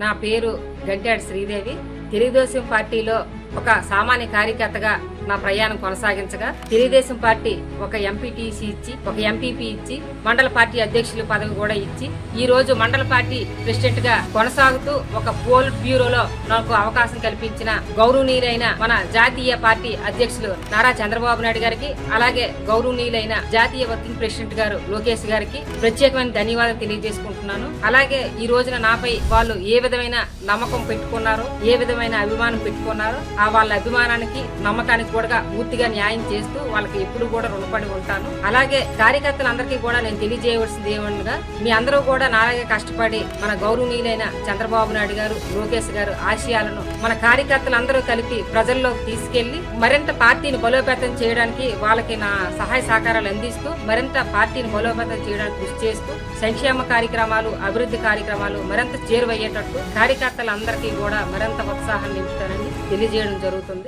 నా పేరు గంట్యాడి శ్రీదేవి. తెలుగుదేశం పార్టీలో ఒక సామాన్య కార్యకర్తగా నా ప్రయాణం కొనసాగించగా తెలుగుదేశం పార్టీ ఒక ఎంపీటీసీ ఇచ్చి, ఒక ఎంపీపీ ఇచ్చి, మండల పార్టీ అధ్యక్షుల పదవి కూడా ఇచ్చి, ఈ రోజు మండల పార్టీ ప్రెసిడెంట్ గా కొనసాగుతూ ఒక పోల్ బ్యూరోలో నాకు అవకాశం కల్పించిన గౌరవనీయులైన మన జాతీయ పార్టీ అధ్యక్షులు నారా చంద్రబాబు నాయుడు గారికి, అలాగే గౌరవనీయులైన జాతీయ వర్కింగ్ ప్రెసిడెంట్ గారు లోకేష్ గారికి ప్రత్యేకమైన ధన్యవాదాలు తెలియజేసుకుంటున్నాను. అలాగే ఈ రోజున నాపై వాళ్ళు ఏ విధమైన నమ్మకం పెట్టుకున్నారో, ఏ విధమైన అభిమానం పెట్టుకున్నారో, ఆ వాళ్ళ అభిమానానికి నమ్మకానికి కూడా పూర్తిగా న్యాయం చేస్తూ వాళ్ళకి ఎప్పుడు కూడా రుణపడి ఉంటాను. అలాగే కార్యకర్తలందరికీ కూడా నేను తెలియజేయవలసింది ఏమనగా, మీ అందరూ కూడా నాలాగే కష్టపడి మన గౌరవనీయులైన చంద్రబాబు నాయుడు గారు, లోకేష్ గారు ఆశయాలను మన కార్యకర్తలందరూ కలిపి ప్రజల్లోకి తీసుకెళ్లి మరింత పార్టీని బలోపేతం చేయడానికి వాళ్ళకి నా సహాయ సహకారాలు అందిస్తూ మరింత పార్టీని బలోపేతం చేయడానికి కృషి చేస్తూ సంక్షేమ కార్యక్రమాలు, అభివృద్ధి కార్యక్రమాలు మరింత చేరువయ్యేటట్టు కార్యకర్తలందరికీ కూడా మరింత ఉత్సాహాన్ని నింపుతానని తెలియజేయడం జరుగుతుంది.